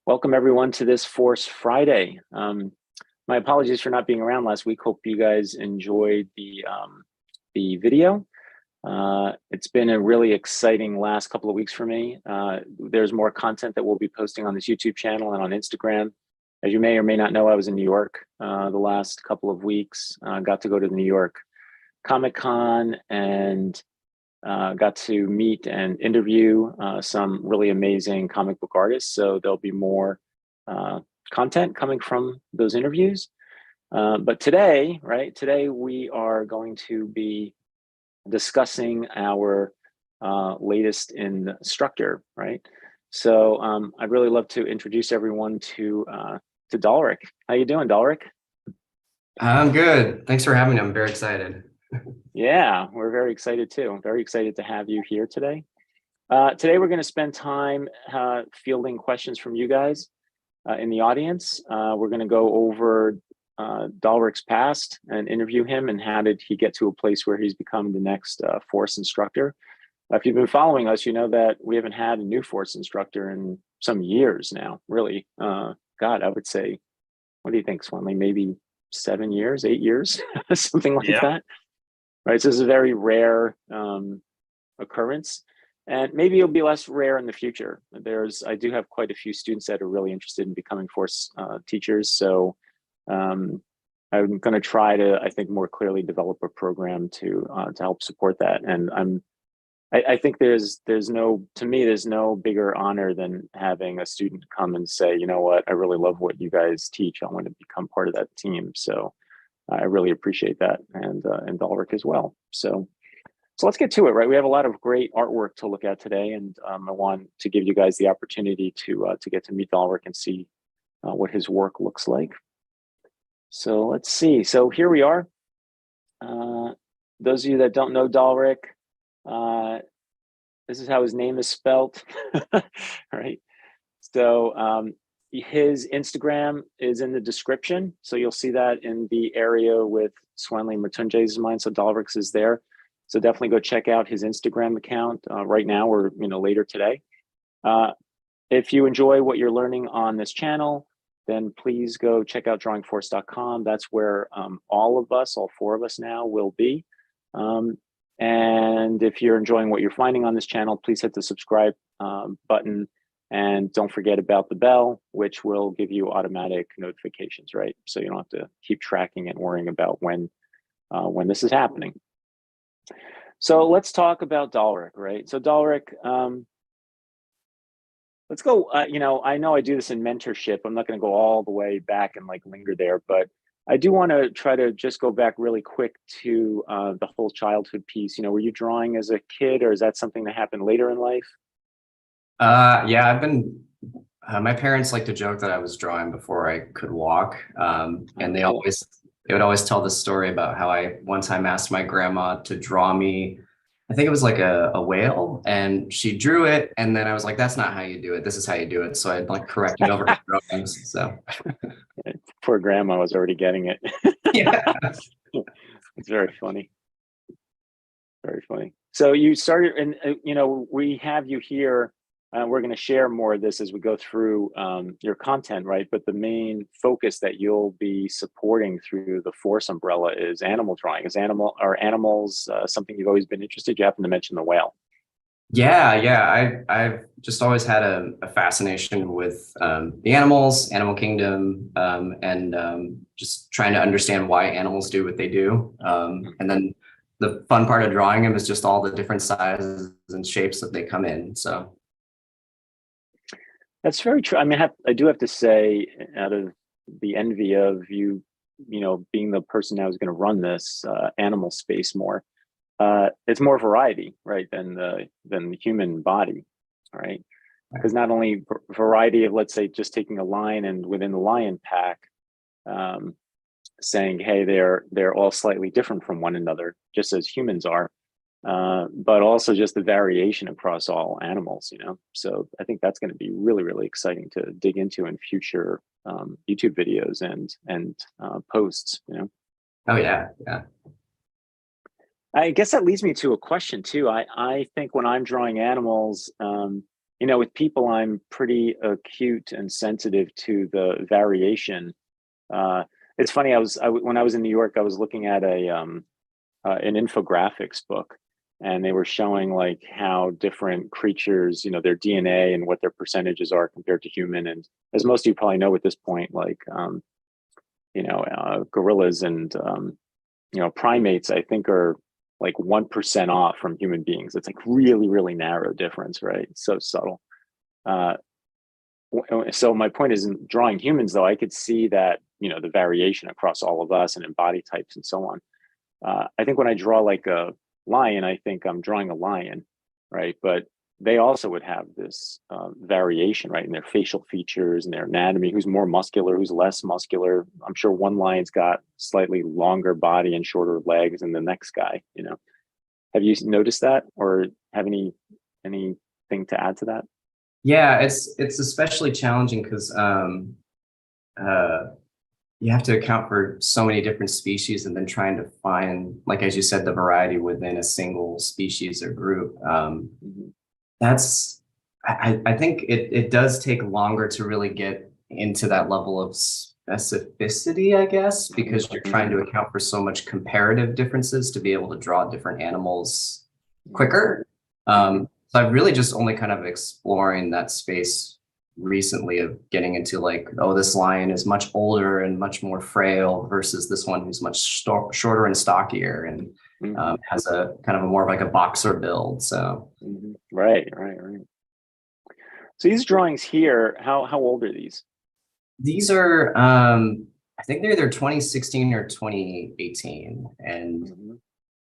Welcome everyone to this Force Friday. My apologies for not being around last week. Hope you guys enjoyed the video. It's been a really exciting last couple of weeks for me. There's more content that we'll be posting on this YouTube channel and on Instagram. As you may or may not know, I was in New York the last couple of weeks. Got to go to the New York Comic-Con and got to meet and interview some really amazing comic book artists. So there'll be more content coming from those interviews. But today, today we are going to be discussing our latest Instructor, right? So I'd really love to introduce everyone to Dalrek. How you doing, Dalrek? I'm good. Thanks for having me. I'm very excited. Yeah, we're very excited too. I'm very excited to have you here today. Today we're going to spend time fielding questions from you guys in the audience. We're going to go over Dalrek's past and interview him and how did he get to a place where he's become the next Force instructor. If you've been following us, you know that we haven't had a new Force instructor in some years now, really. God, I would say, what do you think, Swanley? Maybe 7 years, 8 years, something like that. Right, so this is a very rare occurrence, and maybe it'll be less rare in the future. I do have quite a few students that are really interested in becoming Force teachers, so I'm going to try to, I think, more clearly develop a program to help support that. And I think there's no bigger honor than having a student come and say, you know what, I really love what you guys teach. I want to become part of that team. So I really appreciate that, and Dalrek as well. So let's get to it, right? We have a lot of great artwork to look at today, and I want to give you guys the opportunity to get to meet Dalrek and see what his work looks like. So let's see. So here we are. Those of you that don't know Dalrek, this is how his name is spelled, right? So his Instagram is in the description. So you'll see that in the area with Swanley Matunje's mine. So Dalrek's is there. So definitely go check out his Instagram account right now or later today. If you enjoy what you're learning on this channel, then please go check out drawingforce.com. That's where all four of us now will be. And if you're enjoying what you're finding on this channel, please hit the subscribe button. And don't forget about the bell, which will give you automatic notifications, right? So you don't have to keep tracking and worrying about when this is happening. So let's talk about Dalrek, right? So Dalrek, let's go, I know I do this in mentorship. I'm not going to go all the way back and linger there, but I do want to try to just go back really quick to the whole childhood piece. Were you drawing as a kid, or is that something that happened later in life? Yeah, I've been, my parents like to joke that I was drawing before I could walk. And they would always tell the story about how I one time asked my grandma to draw me, I think it was like a whale, and she drew it. And then I was like, that's not how you do it. This is how you do it. So I'd corrected over her drawings. So poor grandma was already getting it. Yeah. It's very funny. Very funny. So you started, and we have you here. We're going to share more of this as we go through your content, right? But the main focus that you'll be supporting through the Force umbrella is animal drawing. Are animals something you've always been interested? You happen to mention the whale. Yeah. I've just always had a fascination with the animals, animal kingdom, and just trying to understand why animals do what they do. And then the fun part of drawing them is just all the different sizes and shapes that they come in. So. That's very true. I mean, I do have to say, out of the envy of you, being the person that was going to run this animal space more, it's more variety, right, than the human body, right? Because not only variety of, let's say, just taking a lion and within the lion pack, saying, hey, they're all slightly different from one another, just as humans are. But also just the variation across all animals, So I think that's going to be really, really exciting to dig into in future YouTube videos and posts, Oh yeah. I guess that leads me to a question too. I think when I'm drawing animals, with people, I'm pretty acute and sensitive to the variation. It's funny. When I was in New York, I was looking at an infographics book, and they were showing like how different creatures, their DNA and what their percentages are compared to human. And as most of you probably know at this point, like, gorillas and, primates, I think are like 1% off from human beings. It's like really, really narrow difference, right? It's so subtle. So my point is, in drawing humans, though, I could see that, the variation across all of us and in body types and so on. I think when I draw like a lion, I think I'm drawing a lion, right? But they also would have this variation, right, in their facial features and their anatomy, who's more muscular, who's less muscular. I'm sure one lion's got slightly longer body and shorter legs than the next guy. Have you noticed that, or have anything to add to that? Yeah, it's especially challenging because you have to account for so many different species, and then trying to find, like as you said, the variety within a single species or group. I think it does take longer to really get into that level of specificity, I guess, because you're trying to account for so much comparative differences to be able to draw different animals quicker. So I've really just only kind of exploring that space recently of getting into like, oh, this lion is much older and much more frail versus this one who's much shorter and stockier and has a kind of a more of like a boxer build. So right. So these drawings here, how old are these? These are I think they're either 2016 or 2018, and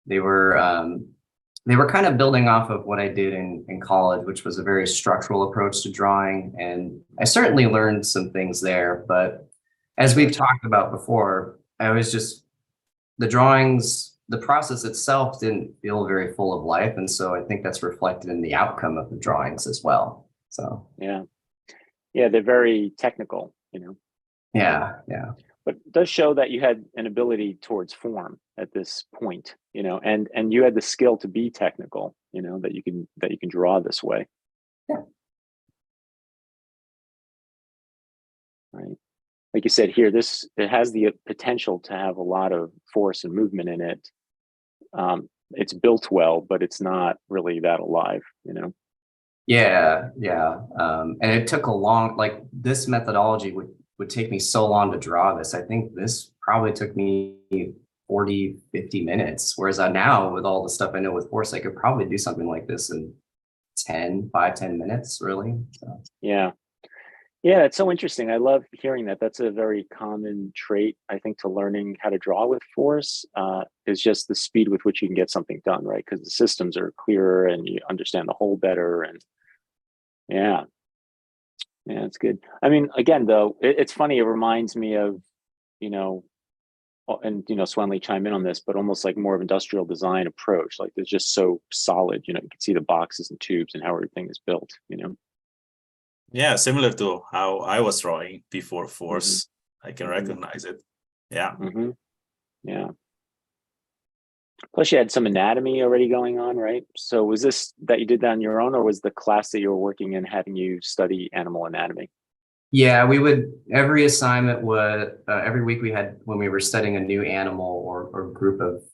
they were kind of building off of what I did in college, which was a very structural approach to drawing. And I certainly learned some things there, but as we've talked about before, the drawings, the process itself didn't feel very full of life. And so I think that's reflected in the outcome of the drawings as well. So, yeah, they're very technical, Yeah. But it does show that you had an ability towards form at this point, and you had the skill to be technical, that you can draw this way. Yeah. Right. Like you said here, it has the potential to have a lot of force and movement in it. It's built well, but it's not really that alive, Yeah. And it took like this methodology would take me so long to draw this. I think this probably took me 40, 50 minutes. Whereas now with all the stuff I know with force, I could probably do something like this in 10 minutes, really. So. Yeah, it's so interesting. I love hearing that. That's a very common trait, I think, to learning how to draw with force, is just the speed with which you can get something done, right? Because the systems are clearer and you understand the whole better. And yeah, it's good. I mean, again, though, it's funny. It reminds me of, and Swanley chime in on this, but almost like more of industrial design approach. Like it's just so solid. You can see the boxes and tubes and how everything is built. Yeah, similar to how I was drawing before force. I can recognize it. Yeah. Yeah. Plus, you had some anatomy already going on, right? So was this that you did that on your own, or was the class that you were working in having you study animal anatomy? Yeah, every assignment was, every week we had, when we were studying a new animal or group of,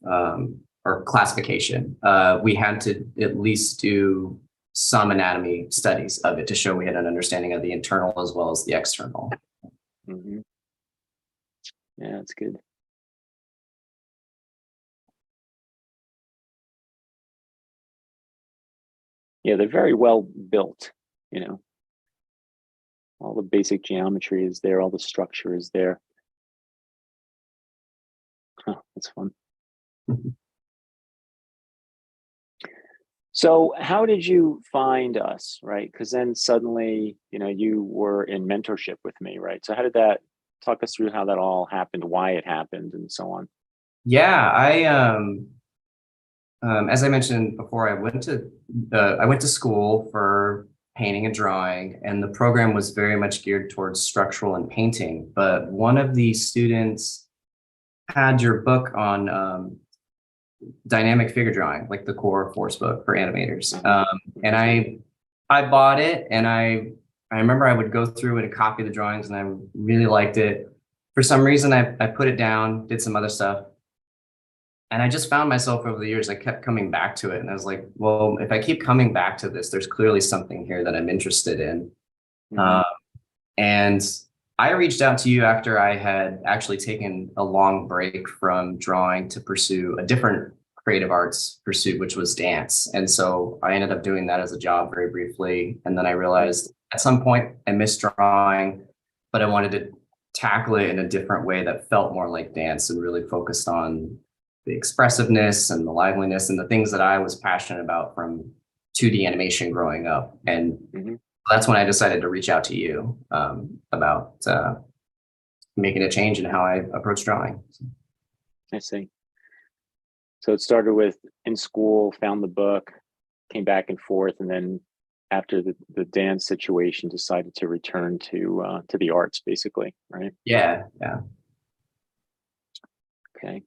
or classification, we had to at least do some anatomy studies of it to show we had an understanding of the internal as well as the external. Yeah, that's good. Yeah, they're very well built, all the basic geometry is there, all the structure is there. That's fun. So how did you find us, right? Because then suddenly, you were in mentorship with me, right? So how did that, talk us through how that all happened, why it happened, and so on? Yeah, as I mentioned before, I went to school for painting and drawing, and the program was very much geared towards structural and painting. But one of the students had your book on dynamic figure drawing, like the core force book for animators. And I I bought it, and I remember I would go through it and copy the drawings, and I really liked it. For some reason, I put it down, did some other stuff, and I just found myself over the years, I kept coming back to it, and I was like, well, if I keep coming back to this, there's clearly something here that I'm interested in. Mhm. And I reached out to you after I had actually taken a long break from drawing to pursue a different creative arts pursuit, which was dance. And so I ended up doing that as a job very briefly. And then I realized at some point I missed drawing, but I wanted to tackle it in a different way that felt more like dance and really focused on the expressiveness and the liveliness and the things that I was passionate about from 2D animation growing up. And Mhm. that's when I decided to reach out to you about making a change in how I approach drawing. I see. So it started with in school, found the book, came back and forth, and then after the dance situation, decided to return to the arts, basically, right? Yeah, yeah. Okay.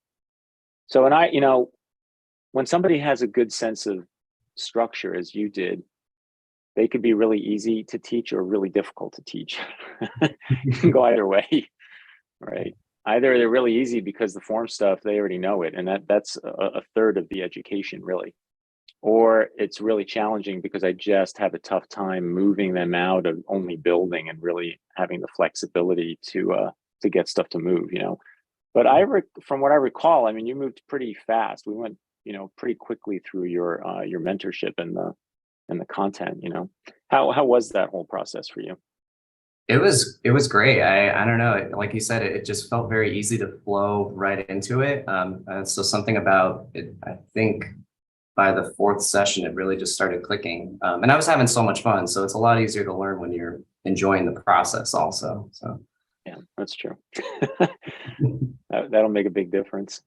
So, and when somebody has a good sense of structure, as you did, they could be really easy to teach or really difficult to teach. It can go either way, right? Either they're really easy because the form stuff, they already know it, and that's a third of the education, really. Or it's really challenging because I just have a tough time moving them out of only building and really having the flexibility to get stuff to move, But from what I recall, I mean, you moved pretty fast. We went, pretty quickly through your mentorship and the content. How was that whole process for you? It was great. I don't know. Like you said, it just felt very easy to flow right into it. So something about it, I think by the fourth session, it really just started clicking. And I was having so much fun. So it's a lot easier to learn when you're enjoying the process also. So Yeah, that's true. That'll make a big difference.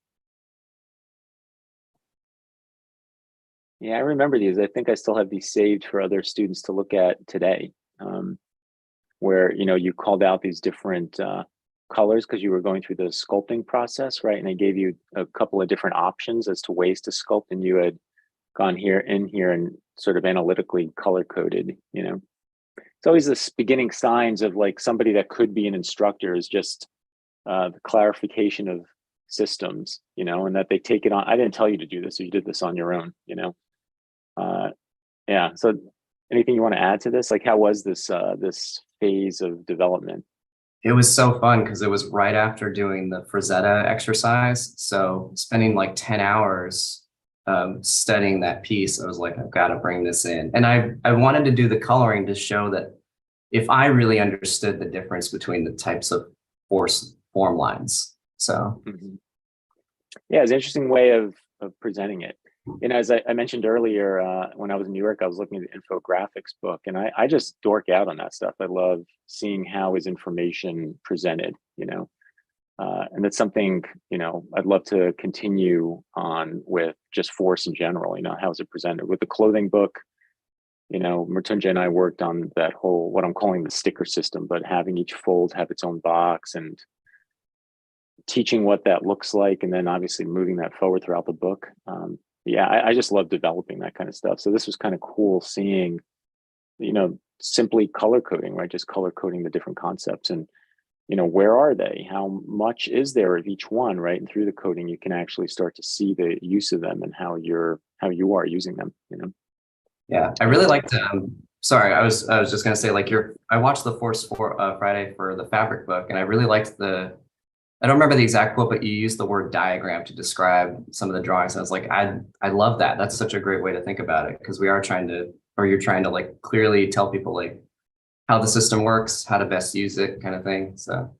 Yeah, I remember these. I think I still have these saved for other students to look at today, where you called out these different colors because you were going through the sculpting process, right? And they gave you a couple of different options as to ways to sculpt, and you had gone in here and sort of analytically color coded. It's always this beginning signs of like somebody that could be an instructor is just the clarification of systems, and that they take it on. I didn't tell you to do this, so you did this on your own. Uh, yeah. So, anything you want to add to this? Like, how was this phase of development? it was so fun because it was right after doing the Frazetta exercise. So spending like 10 hours studying that piece, I was like, I've got to bring this in. And I wanted to do the coloring to show that if I really understood the difference between the types of form lines. So Mhm. Yeah, it's an interesting way of presenting it. And as I mentioned earlier, when I was in New York, I was looking at the infographics book, and I just dork out on that stuff. I love seeing how is information presented. And that's something, I'd love to continue on with just force in general, how is it presented? With the clothing book, Mritunjay and I worked on that whole, what I'm calling the sticker system, but having each fold have its own box and teaching what that looks like, and then obviously moving that forward throughout the book. Yeah, I just love developing that kind of stuff. So this was kind of cool seeing, simply color coding, right? Just color coding the different concepts and, where are they? How much is there of each one, right? And through the coding, you can actually start to see the use of them and how you are using them. yeah, I really liked sorry, I was just gonna say like I watched the Force for Friday for the fabric book, and I really liked I don't remember the exact quote, but you used the word diagram to describe some of the drawings. And I was like, I love that. That's such a great way to think about it, because you're trying to like clearly tell people like how the system works, how to best use it, kind of thing. So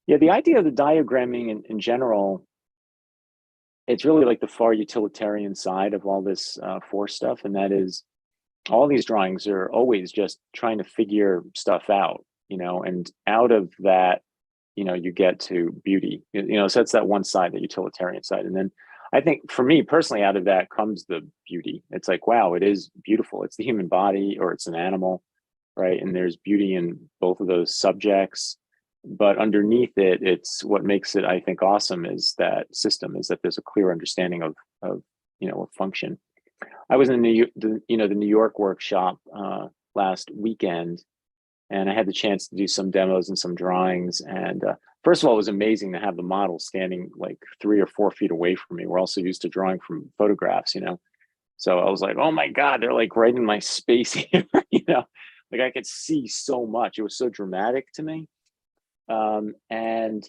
Yeah, the idea of the diagramming in general, it's really like the far utilitarian side of all this force stuff, and that is all these drawings are always just trying to figure stuff out, and out of that, you get to beauty, so that's that one side, the utilitarian side. And then I think for me personally, out of that comes the beauty. It's like, wow, it is beautiful. It's the human body or it's an animal, right? And there's beauty in both of those subjects. But underneath it, it's what makes it, I think, awesome is that system, is that there's a clear understanding of a function. I was in the New York workshop last weekend, and I had the chance to do some demos and some drawings. And first of all, it was amazing to have the model standing like 3 or 4 feet away from me. We're also used to drawing from photographs, So I was like, oh my God, they're like right in my space here, like I could see so much. It was so dramatic to me. And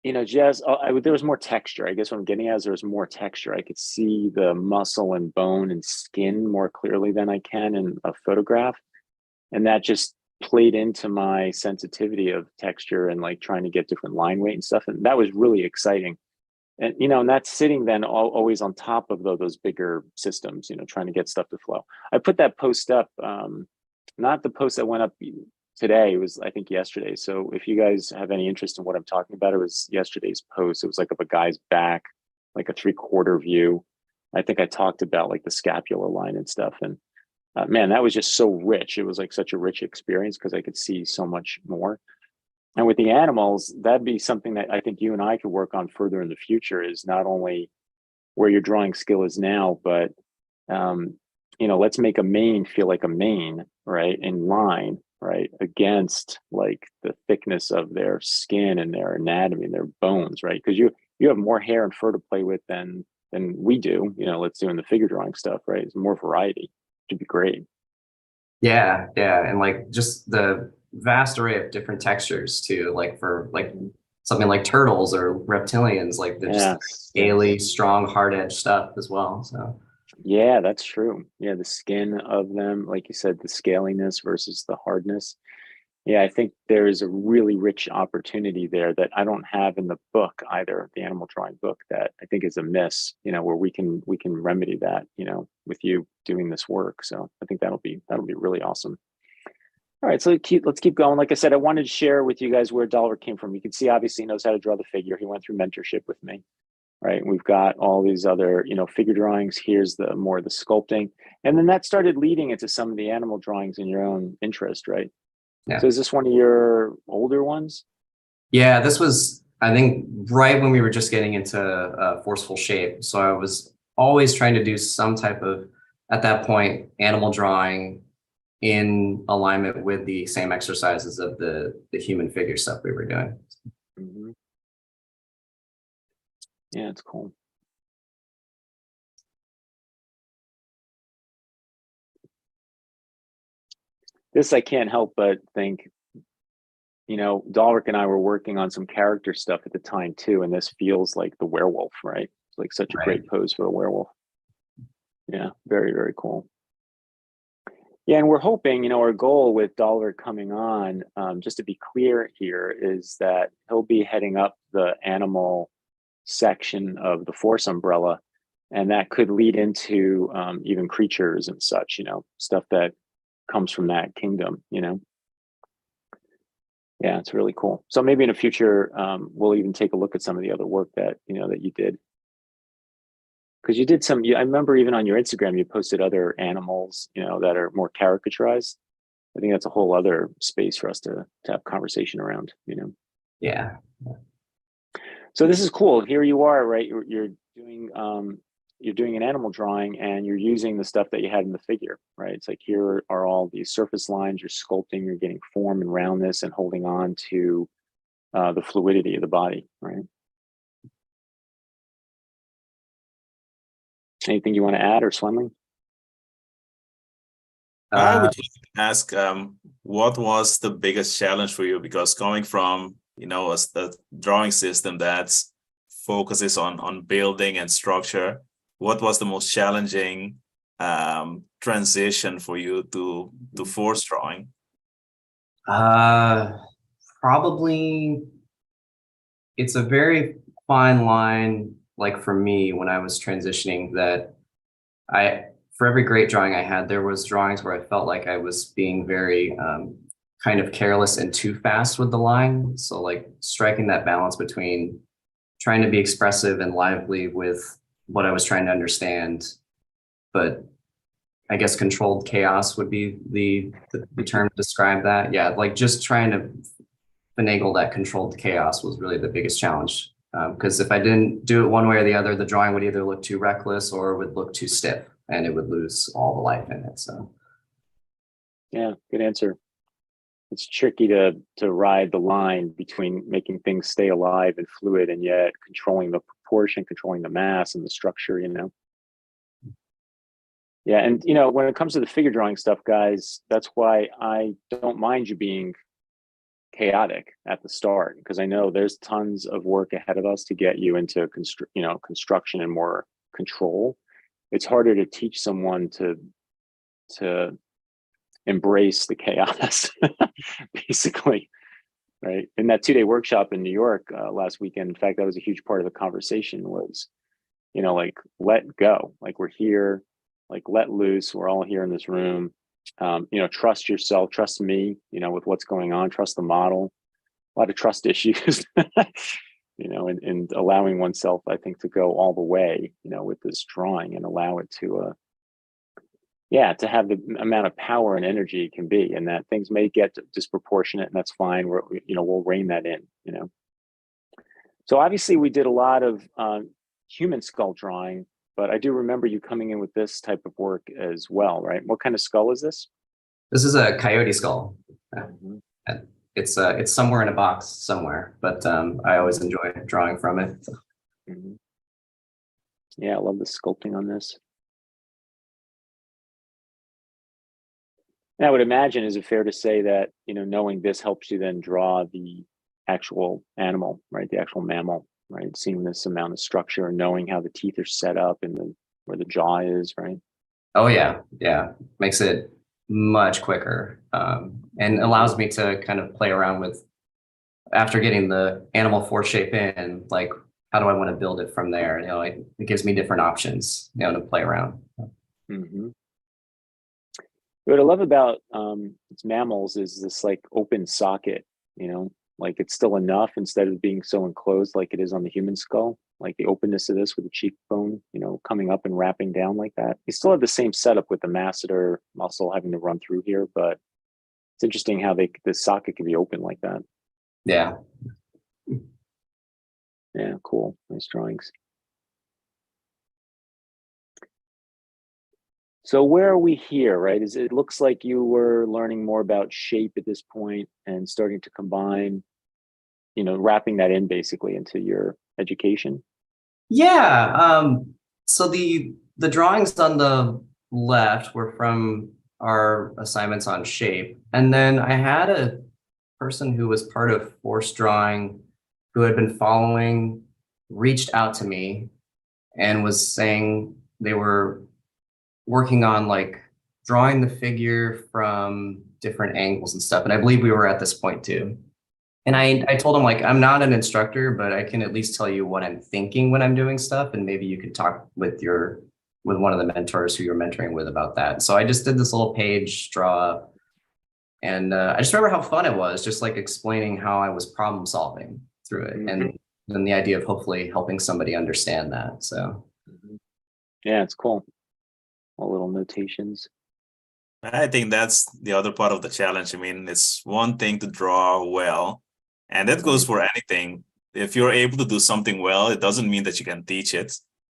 there was more texture. I guess what I'm getting at is there was more texture. I could see the muscle and bone and skin more clearly than I can in a photograph. And that just played into my sensitivity of texture and like trying to get different line weight and stuff. And that was really exciting. And, and that's sitting then always on top of those bigger systems, trying to get stuff to flow. I put that post up, not the post that went up today, it was, I think, yesterday. So if you guys have any interest in what I'm talking about, it was yesterday's post. It was like of a guy's back, like a 3/4 view. I think I talked about like the scapular line and stuff. And man, that was just so rich. It was like such a rich experience because I could see so much more. And with the animals, that'd be something that I think you and I could work on further in the future, is not only where your drawing skill is now, but, let's make a mane feel like a mane, right? In line, right? Against like the thickness of their skin and their anatomy and their bones, right? Because you have more hair and fur to play with than we do, let's do in the figure drawing stuff, right? It's more variety. It'd be great. Yeah, and like just the vast array of different textures too, like for like something like turtles or reptilians, like they're just scaly, strong, hard edge stuff as well. So yeah, that's true. Yeah, the skin of them, like you said, the scaliness versus the hardness. Yeah, I think there is a really rich opportunity there that I don't have in the book either, the animal drawing book, that I think is a miss, where we can remedy that, with you doing this work. So I think that'll be really awesome. All right, so let's keep going. Like I said, I wanted to share with you guys where Dalrek came from. You can see, obviously, he knows how to draw the figure. He went through mentorship with me, right? We've got all these other, figure drawings. Here's the sculpting. And then that started leading into some of the animal drawings in your own interest, right? yeah. So is this one of your older ones? Yeah, this was, I think, right when we were just getting into forceful shape. So I was always trying to do some type of, at that point, animal drawing in alignment with the same exercises of the human figure stuff we were doing. Mm-hmm. Yeah, it's cool. This I can't help but think, Dalrek and I were working on some character stuff at the time too, and this feels like the werewolf, right? It's like such a great pose for a werewolf. Yeah, very, very cool. Yeah, and we're hoping, our goal with Dalrek coming on, just to be clear here, is that he'll be heading up the animal section of the Force umbrella, and that could lead into even creatures and such, stuff that comes from that kingdom, Yeah, it's really cool. So maybe in the future, we'll even take a look at some of the other work that, that you did. Because you did I remember even on your Instagram, you posted other animals, that are more caricaturized. I think that's a whole other space for us to have conversation around, Yeah. So this is cool. Here you are, right? You're doing an animal drawing and you're using the stuff that you had in the figure, right? It's like, here are all these surface lines, you're sculpting, you're getting form and roundness and holding on to the fluidity of the body, right? Anything you want to add, or Swenling? I would just ask, what was the biggest challenge for you? Because going from, a drawing system that focuses on building and structure, what was the most challenging transition for you to force drawing? Probably, it's a very fine line, like for me, when I was transitioning, that for every great drawing I had, there was drawings where I felt like I was being very kind of careless and too fast with the line. So like striking that balance between trying to be expressive and lively with what I was trying to understand, but I guess controlled chaos would be the term to describe that. Yeah, like just trying to finagle that controlled chaos was really the biggest challenge. Because if I didn't do it one way or the other, the drawing would either look too reckless or would look too stiff. and it would lose all the life in it. So Yeah, good answer. It's tricky to ride the line between making things stay alive and fluid and yet controlling the proportion, controlling the mass and the structure, you know. Yeah, and you know, when it comes to the figure drawing stuff, guys, that's why I don't mind you being chaotic at the start, because I know there's tons of work ahead of us to get you into construction and more control. It's harder to teach someone to embrace the chaos, basically, right? In that 2-day workshop in New York last weekend, in fact, that was a huge part of the conversation was, you know, like, let go, like we're here, like let loose, we're all here in this room. You know, trust yourself, trust me, you know, with what's going on, trust the model. A lot of trust issues, you know, and allowing oneself, I think, to go all the way, you know, with this drawing and allow it to, yeah, to have the amount of power and energy it can be, and that things may get disproportionate, and that's fine. We'll rein that in, you know. So obviously we did a lot of human skull drawing, but I do remember you coming in with this type of work as well, right? What kind of skull is this? this is a coyote skull. Mhm. It's somewhere in a box somewhere, but I always enjoy drawing from it. Mhm. Yeah, I love the sculpting on this. And I would imagine, is it fair to say that, you know, knowing this helps you then draw the actual animal, right? The actual mammal, right? Seeing this amount of structure and knowing how the teeth are set up and where the jaw is, right? Oh yeah, yeah, makes it much quicker, and allows me to kind of play around with, after getting the animal force shape in, like how do I want to build it from there? You know, it gives me different options, you know, to play around. Mm-hmm. What I love about its mammals is this like open socket, you know, like it's still enough instead of being so enclosed like it is on the human skull, like the openness of this with the cheekbone, you know, coming up and wrapping down like that. You still have the same setup with the masseter muscle having to run through here, but it's interesting how the socket can be open like that. Yeah. Yeah, cool. Nice drawings. So where are we here, right? It looks like you were learning more about shape at this point and starting to combine, you know, wrapping that in basically into your education. Yeah. So the drawings on the left were from our assignments on shape. And then I had a person who was part of force drawing who had been following, reached out to me and was saying they were working on like drawing the figure from different angles and stuff. And I believe we were at this point too. And I told him, like, I'm not an instructor, but I can at least tell you what I'm thinking when I'm doing stuff. And maybe you could talk with one of the mentors who you're mentoring with about that. So I just did this little page draw. And I just remember how fun it was, just like explaining how I was problem solving through it. Mm-hmm. And then the idea of hopefully helping somebody understand that. So Yeah, it's cool. All little notations. I think that's the other part of the challenge. I mean, it's one thing to draw well, and that goes for anything. If you're able to do something well, it doesn't mean that you can teach it.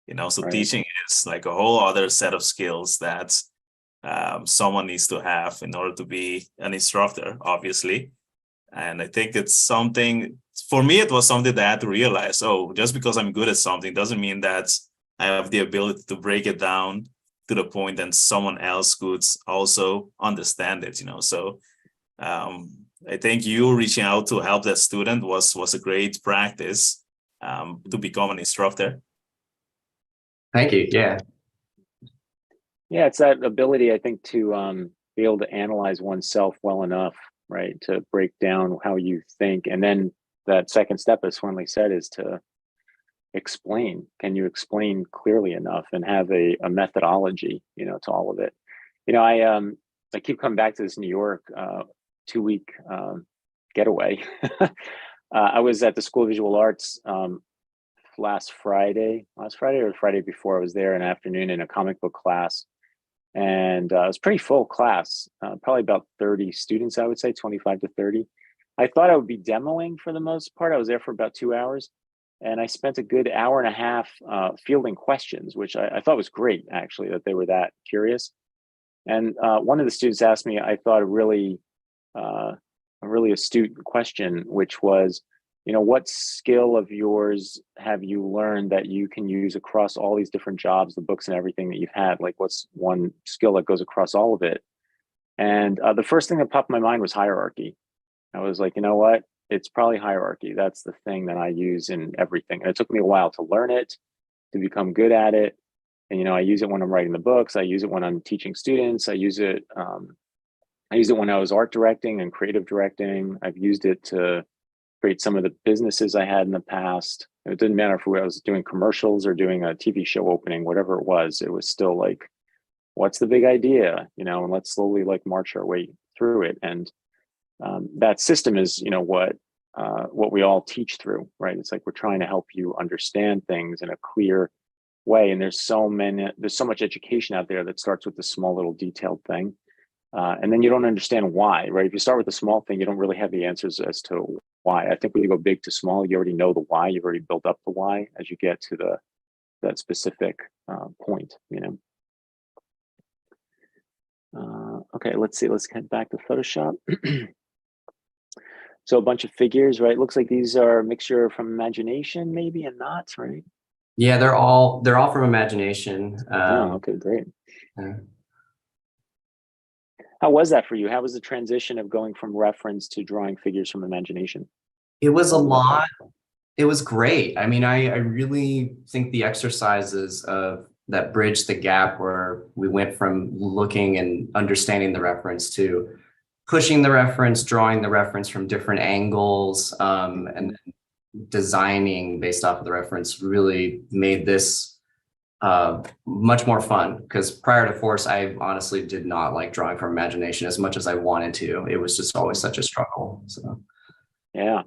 You know, so Right. teaching is like a whole other set of skills that someone needs to have in order to be an instructor, obviously. And I think it's something, for me, it was something that I had to realize, oh, just because I'm good at something doesn't mean that I have the ability to break it down to the point that someone else could also understand it, you know. So I think you reaching out to help that student was a great practice to become an instructor. thank you. Yeah. Yeah, it's that ability, I think, to be able to analyze oneself well enough, right, to break down how you think. And then that second step, as Swanley said, is to explain. Can you explain clearly enough and have a methodology, you know, to all of it? You know, I keep coming back to this New York 2-week getaway. I was at the School of Visual Arts last Friday or the Friday before. I was there an afternoon in a comic book class, and it was a pretty full class, probably about 30 students, I would say 25 to 30. I thought I would be demoing for the most part. I was there for about 2 hours. and I spent a good hour and a half fielding questions, which I thought was great, actually, that they were that curious. And one of the students asked me, I thought a really astute question, which was, what skill of yours have you learned that you can use across all these different jobs, the books and everything that you've had? Like, what's one skill that goes across all of it? And the first thing that popped in my mind was hierarchy. I was like, you know what? It's probably hierarchy. That's the thing that I use in everything. And it took me a while to learn it, to become good at it. And, I use it when I'm writing the books. I use it when I'm teaching students. I use it when I was art directing and creative directing. I've used it to create some of the businesses I had in the past. It didn't matter if I was doing commercials or doing a TV show opening, whatever it was still like, what's the big idea? And let's slowly like march our way through it. And that system is, what we all teach through, right? It's like we're trying to help you understand things in a clear way. And there's so much education out there that starts with the small little detailed thing. And then you don't understand why, right? If you start with a small thing, you don't really have the answers as to why. I think when you go big to small, you already know the why. You've already built up the why as you get to that specific point, Okay, let's see. Let's get back to Photoshop. So a bunch of figures, right? Looks like these are a mixture from imagination, maybe, and not, right? Yeah, they're all from imagination. Okay, great. How was that for you? How was the transition of going from reference to drawing figures from imagination? It was a lot. It was great. I mean, I really think the exercises that bridge the gap where we went from looking and understanding the reference to pushing the reference, drawing the reference from different angles, and designing based off of the reference really made this much more fun. Because prior to Force, I honestly did not like drawing from imagination as much as I wanted to. It was just always such a struggle. So yeah.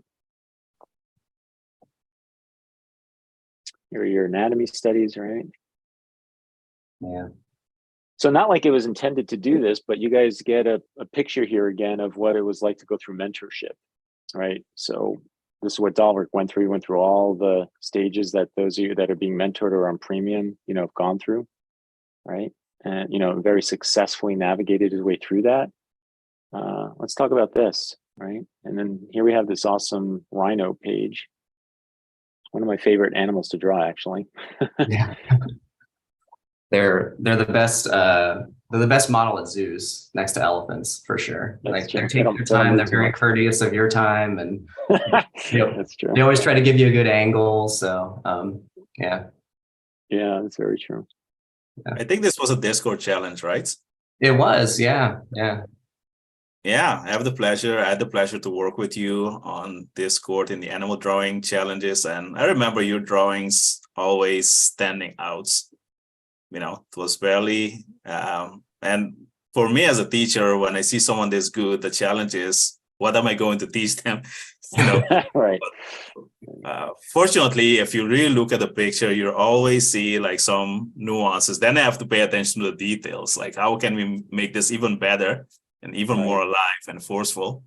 Your anatomy studies, right? Yeah. So not like it was intended to do this, but you guys get a picture here again of what it was like to go through mentorship, right? So this is what Dalrek went through. He went through all the stages that those of you that are being mentored or on premium, have gone through, right? And, very successfully navigated his way through that. Let's talk about this, right? And then here we have this awesome rhino page. One of my favorite animals to draw, actually. Yeah. They're the best. They're the best model at zoos, next to elephants for sure. Like they're taking their time. They're very courteous of your time, and that's true. They always try to give you a good angle. So yeah. Yeah, that's very true. Yeah. I think this was a Discord challenge, right? It was, yeah. Yeah, I had the pleasure to work with you on Discord in the animal drawing challenges, and I remember your drawings always standing out. It was barely, and for me as a teacher, when I see someone this good, the challenge is, what am I going to teach them? Right. But, fortunately, if you really look at the picture, you always see like some nuances. Then I have to pay attention to the details. Like, how can we make this even better and even more alive and forceful?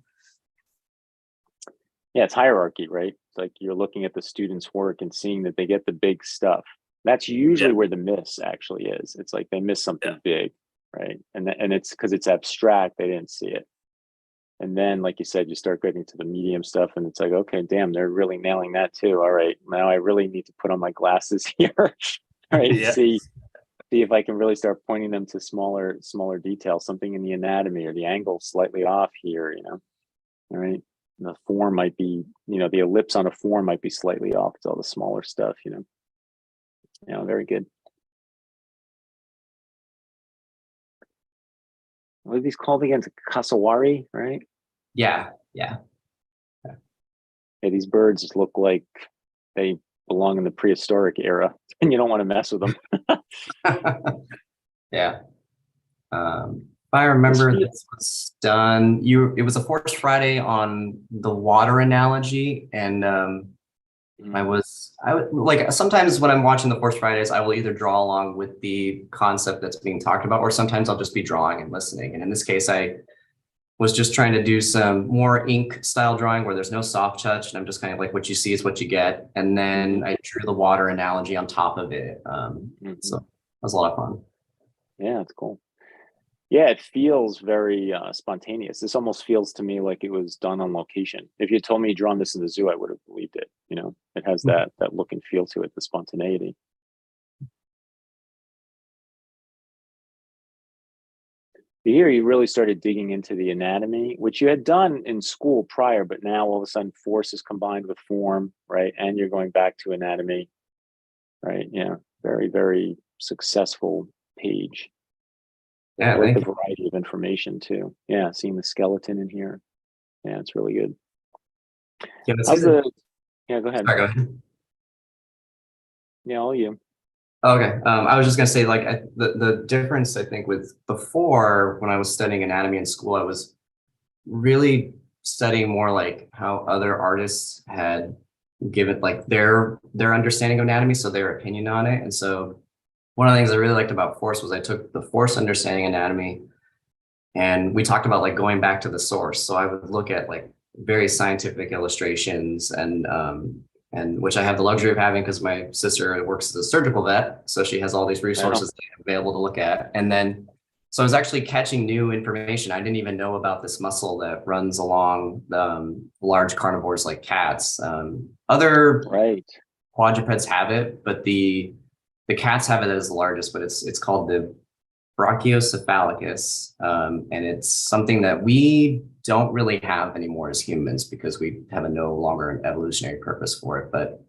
Yeah, it's hierarchy, right? It's like you're looking at the students' work and seeing that they get the big stuff. That's usually where the miss actually is. It's like they miss something big, right? And it's because it's abstract, they didn't see it. And then, like you said, you start getting to the medium stuff, and it's like, okay, damn, they're really nailing that too. All right, now I really need to put on my glasses here, right? Yeah. See if I can really start pointing them to smaller details, something in the anatomy or the angle slightly off here, all right? The form might be, the ellipse on a form might be slightly off. It's all the smaller stuff, very good. What are these called again? Cassowary, right? Yeah. Yeah, these birds just look like they belong in the prehistoric era, and you don't want to mess with them. Yeah. If I remember, this was done. It was a Force Friday on the water analogy, and I would like, sometimes when I'm watching the Force Fridays, I will either draw along with the concept that's being talked about, or sometimes I'll just be drawing and listening. And in this case, I was just trying to do some more ink style drawing where there's no soft touch, and I'm just kind of like, what you see is what you get. And then I drew the water analogy on top of it. So it was a lot of fun. Yeah, it's cool. Yeah, it feels very spontaneous. This almost feels to me like it was done on location. If you told me you'd drawn this in the zoo, I would have believed it. You know, it has that look and feel to it, the spontaneity. Here you really started digging into the anatomy, which you had done in school prior, but now all of a sudden force is combined with form, right? And you're going back to anatomy, right? Yeah, very, very successful page. Yeah, I like the variety of information too. Yeah, seeing the skeleton in here. Yeah, it's really good. Yeah, Yeah, go ahead. Sorry, go ahead. Yeah, all you. Okay, I was just gonna say, like, the difference I think with before, when I was studying anatomy in school, I was really studying more like how other artists had given like their understanding of anatomy, so their opinion on it. And so one of the things I really liked about force was I took the force understanding anatomy, and we talked about like going back to the source. So I would look at like very scientific illustrations, and which I have the luxury of having because my sister works as a surgical vet. So she has all these resources available to look at. And then, so I was actually catching new information. I didn't even know about this muscle that runs along large carnivores like cats. Other quadrupeds have it, but the cats have it as the largest, but it's called the brachiocephalicus. And it's something that we don't really have anymore as humans because we have no longer an evolutionary purpose for it, but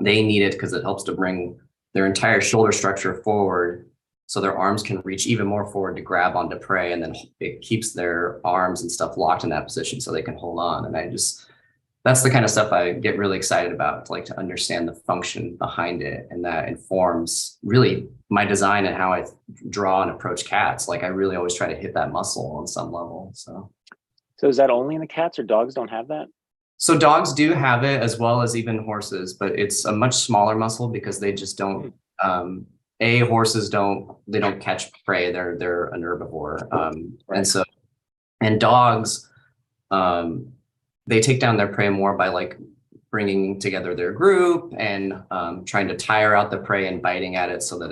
they need it because it helps to bring their entire shoulder structure forward so their arms can reach even more forward to grab onto prey, and then it keeps their arms and stuff locked in that position so they can hold on. And that's the kind of stuff I get really excited about, like to understand the function behind it, and that informs really my design and how I draw and approach cats. Like I really always try to hit that muscle on some level. So is that only in the cats, or dogs don't have that? So dogs do have it as well as even horses, but it's a much smaller muscle because they just don't. Horses don't catch prey. They're an herbivore, and dogs, they take down their prey more by like bringing together their group and trying to tire out the prey and biting at it so that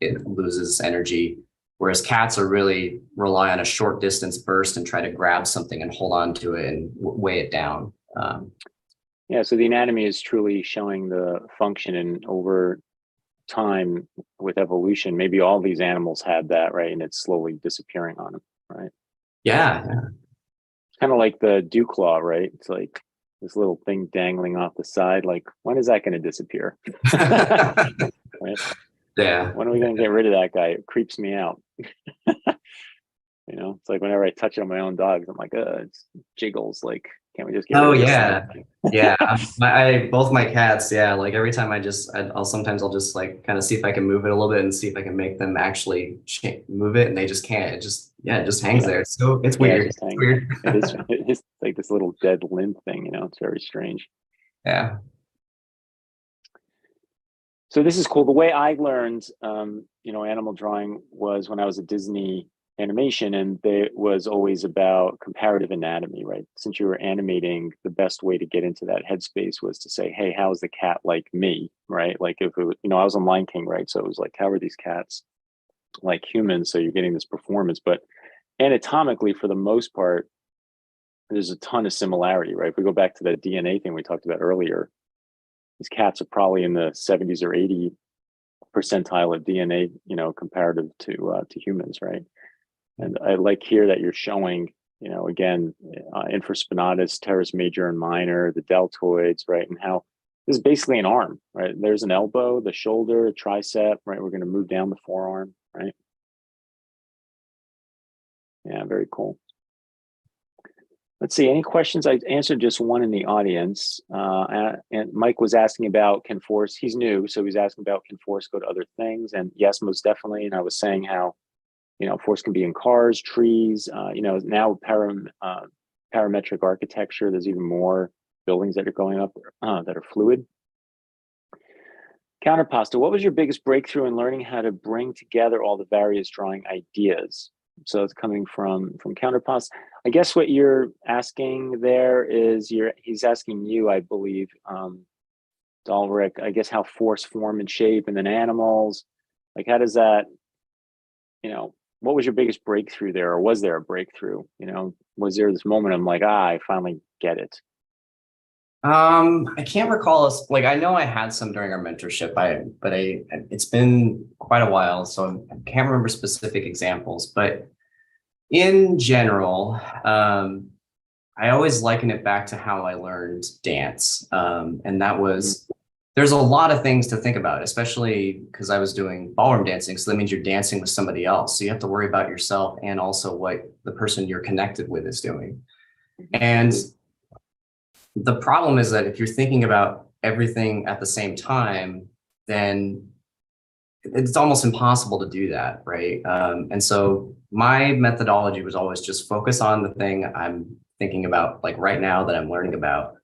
it loses energy. Whereas cats are really rely on a short distance burst and try to grab something and hold on to it and weigh it down. Yeah, so the anatomy is truly showing the function, and over time with evolution, maybe all these animals had that, right? And it's slowly disappearing on them, right? Yeah. It's kind of like the dew claw, right? It's like this little thing dangling off the side. Like, when is that going to disappear? Right? Yeah. When are we going to get rid of that guy? It creeps me out. You know, it's like whenever I touch it on my own dogs, I'm like, it jiggles. Like, can't we just get rid of this? Yeah. Both my cats. Yeah. Like every time I'll sometimes just like kind of see if I can move it a little bit and see if I can make them actually move it, and they just can't. It just hangs there. So it's weird. It's weird. It is like this little dead limb thing, you know, it's very strange. Yeah. So this is cool. The way I learned, animal drawing was when I was at Disney Animation, and it was always about comparative anatomy, right? Since you were animating, the best way to get into that headspace was to say, hey, how is the cat like me, right? Like if it was, I was on Lion King, right? So it was like, how are these cats like humans? So you're getting this performance, but anatomically, for the most part, there's a ton of similarity, right? If we go back to that DNA thing we talked about earlier, these cats are probably in the 70s or 80 percentile of DNA, comparative to humans, right? And I like here that you're showing, again, infraspinatus, teres major and minor, the deltoids, right? And how this is basically an arm, right? There's an elbow, the shoulder, tricep, right? We're going to move down the forearm, right? Yeah, very cool. Let's see, any questions? I answered just one in the audience. And Mike was asking about, can force, he's new, so he's asking about, can force go to other things? And yes, most definitely. And I was saying how, force can be in cars, trees, now parametric architecture, there's even more buildings that are going up that are fluid. Counterpasta, what was your biggest breakthrough in learning how to bring together all the various drawing ideas? So it's coming from counterparts. I guess what you're asking there is he's asking you, I believe, Dalrek, I guess how force form and shape, and then animals. Like, how does that, what was your biggest breakthrough there, or was there a breakthrough? Was there this moment I'm like, I finally get it? I can't recall like I know I had some during our mentorship, but it's been quite a while, so I can't remember specific examples. But in general, I always liken it back to how I learned dance, and that was there's a lot of things to think about, especially because I was doing ballroom dancing. So that means you're dancing with somebody else, so you have to worry about yourself and also what the person you're connected with is doing, and the problem is that if you're thinking about everything at the same time, then it's almost impossible to do that, right? And so my methodology was always just focus on the thing I'm thinking about, like right now that I'm learning about,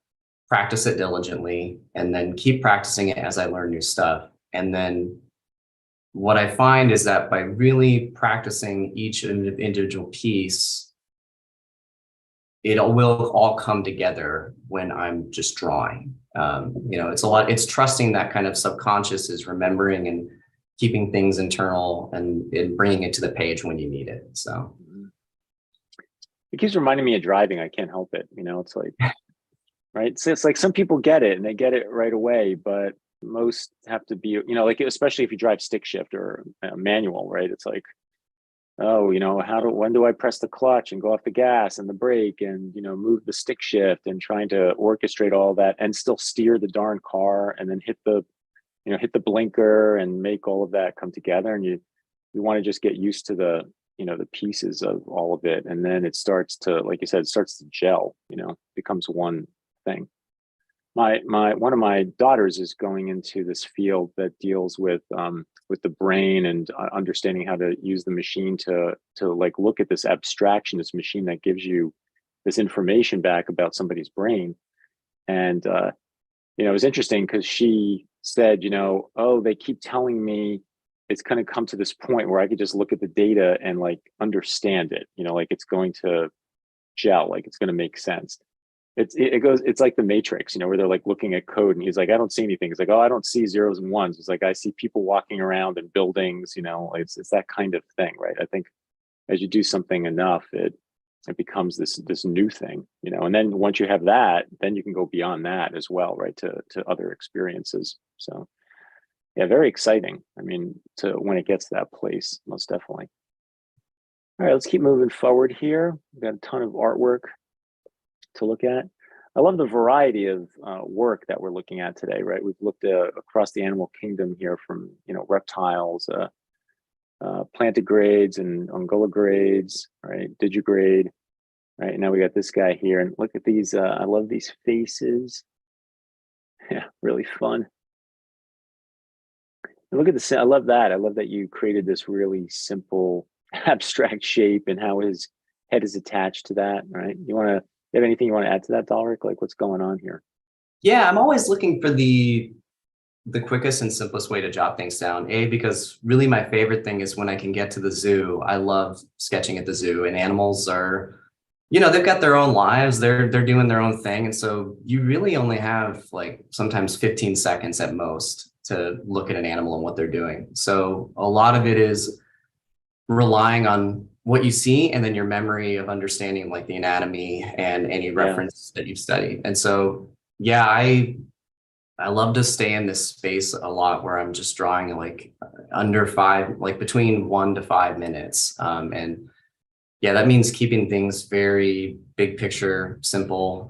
practice it diligently, and then keep practicing it as I learn new stuff. And then what I find is that by really practicing each individual piece, it will all come together when I'm just drawing. It's trusting that kind of subconscious is remembering and keeping things internal and bringing it to the page when you need it. So it keeps reminding me of driving. I can't help it. It's like, right. So it's like some people get it and they get it right away, but most have to be, like, especially if you drive stick shift or manual, right? It's like, oh, when do I press the clutch and go off the gas and the brake and, move the stick shift, and trying to orchestrate all that and still steer the darn car and then hit the blinker and make all of that come together. And you want to just get used to the pieces of all of it. And then it starts to, like you said, it starts to gel, becomes one thing. One of my daughters is going into this field that deals with the brain and understanding how to use the machine to like look at this abstraction, this machine that gives you this information back about somebody's brain. And it was interesting because she said, oh, they keep telling me it's going to come to this point where I could just look at the data and like understand it, like it's going to gel, like it's going to make sense. It's like the Matrix, where they're like looking at code and he's like, I don't see anything. He's like, oh, I don't see zeros and ones. It's like, I see people walking around in buildings, it's that kind of thing, right? I think as you do something enough, it becomes this new thing, and then once you have that, then you can go beyond that as well, right? To other experiences. So yeah, very exciting. I mean, to when it gets to that place, most definitely. All right, let's keep moving forward here. We've got a ton of artwork to look at. I love the variety of work that we're looking at today, right? We've looked across the animal kingdom here, from reptiles, plantigrades and ungulogrades, right? Digigrade, right? Now we got this guy here, and look at these. I love these faces. Yeah, really fun. And look at this. I love that. I love that you created this really simple, abstract shape and how his head is attached to that, right? You have anything you want to add to that, Dalrek? Like, what's going on here? yeah, I'm always looking for the quickest and simplest way to jot things down. Because really my favorite thing is when I can get to the zoo. I love sketching at the zoo, and animals are, they've got their own lives. They're doing their own thing. And so you really only have like sometimes 15 seconds at most to look at an animal and what they're doing. So a lot of it is relying on what you see and then your memory of understanding like the anatomy and any reference that you've studied. And so, yeah, I love to stay in this space a lot where I'm just drawing like under between 1 to 5 minutes. And yeah, that means keeping things very big picture, simple.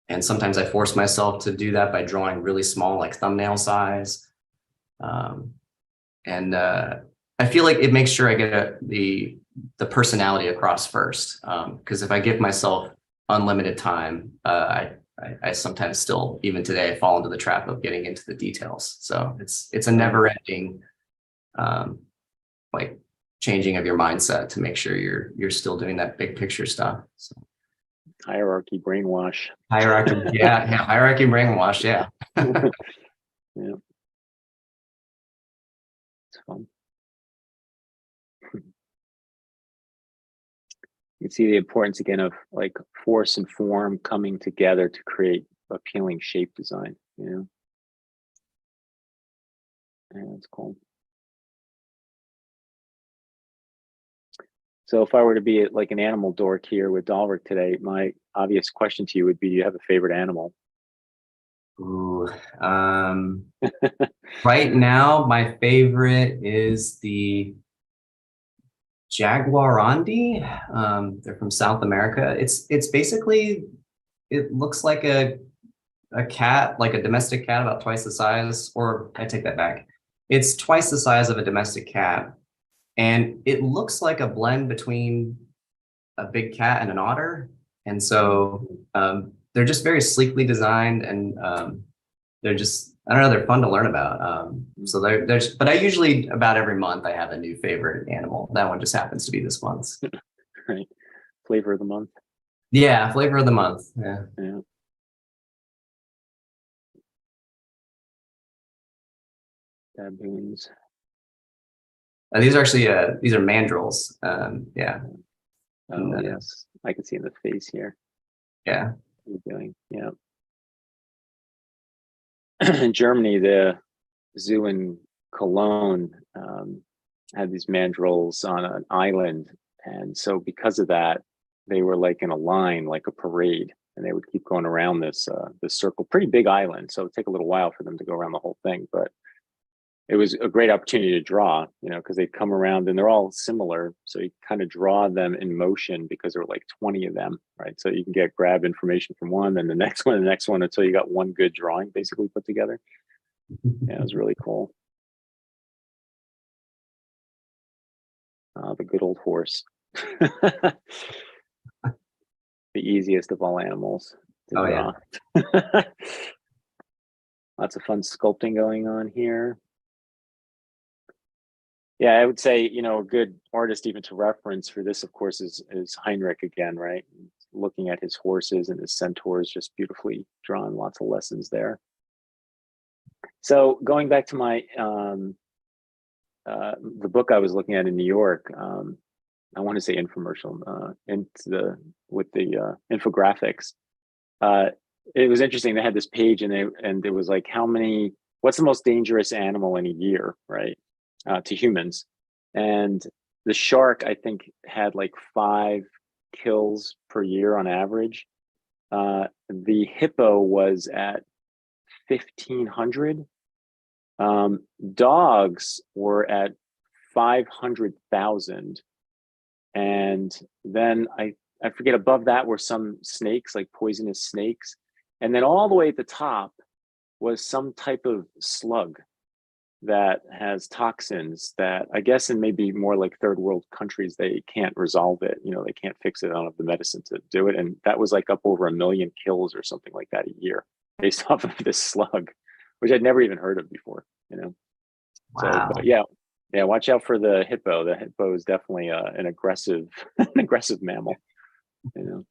And sometimes I force myself to do that by drawing really small, like thumbnail size. I feel like it makes sure I get the personality across first. Because if I give myself unlimited time, I sometimes still, even today, fall into the trap of getting into the details. So it's a never ending, like changing of your mindset to make sure you're still doing that big picture stuff. So. Hierarchy brainwash. Hierarchy, yeah, hierarchy brainwash, yeah. Yeah, it's fun. You see the importance again of like force and form coming together to create appealing shape design, you know? Yeah, that's cool. So if I were to be like an animal dork here with Dalrek today, my obvious question to you would be, do you have a favorite animal? Ooh, right now, my favorite is the Jaguarandi. They're from South America. It's basically, it looks like a cat, like a domestic cat, about twice the size, or I take that back. It's twice the size of a domestic cat. And it looks like a blend between a big cat and an otter. And so they're just very sleekly designed, and they're just, I don't know, they're fun to learn about. So there's, but I usually about every month I have a new favorite animal. That one just happens to be this month's. Right. Flavor of the month. Yeah, flavor of the month. Yeah. Yeah. Baboons. These are actually these are mandrills. Yeah. Oh, yes. I can see in the face here. Yeah. What are you doing? Yeah. In Germany, the zoo in Cologne had these mandrills on an island. And so because of that, they were like in a line, like a parade, and they would keep going around this circle, pretty big island. So it'd take a little while for them to go around the whole thing, but it was a great opportunity to draw, you know, because they come around and they're all similar. So you kind of draw them in motion because there were like 20 of them, right? So you can grab information from one, then the next one, until you got one good drawing basically put together. Yeah, it was really cool. The good old horse. The easiest of all animals to draw. Yeah. Lots of fun sculpting going on here. Yeah, I would say, you know, a good artist even to reference for this, of course, is Heinrich again, right? Looking at his horses and his centaurs, just beautifully drawn, lots of lessons there. So going back to my, the book I was looking at in New York, I want to say infomercial, with the infographics. It was interesting. They had this page and it was like, what's the most dangerous animal in a year, right? To humans. And the shark, I think, had like 5 kills per year on average. The hippo was at 1,500. Dogs were at 500,000. And then I forget, above that were some snakes, like poisonous snakes. And then all the way at the top was some type of slug that has toxins that I guess in maybe more like third world countries, they can't resolve it. You know, they can't fix it. I don't have the medicine to do it. And that was like up over 1 million kills or something like that a year based off of this slug, which I'd never even heard of before, you know? Wow. So, but yeah, watch out for the hippo. The hippo is definitely an aggressive, mammal, you know?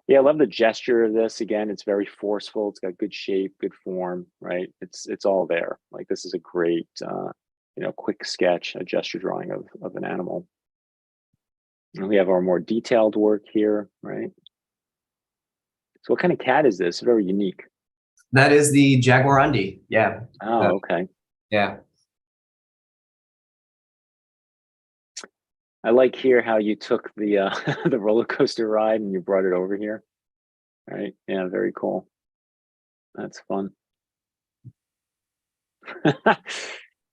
Yeah, I love the gesture of this. Again, it's very forceful. It's got good shape, good form, right? It's all there. Like this is a great, you know, quick sketch, a gesture drawing of an animal. And we have our more detailed work here, right? So what kind of cat is this? Very unique. That is the Jaguarandi. Yeah. Oh, okay. Yeah. I like here how you took the the roller coaster ride and you brought it over here. Right? Yeah, very cool. That's fun.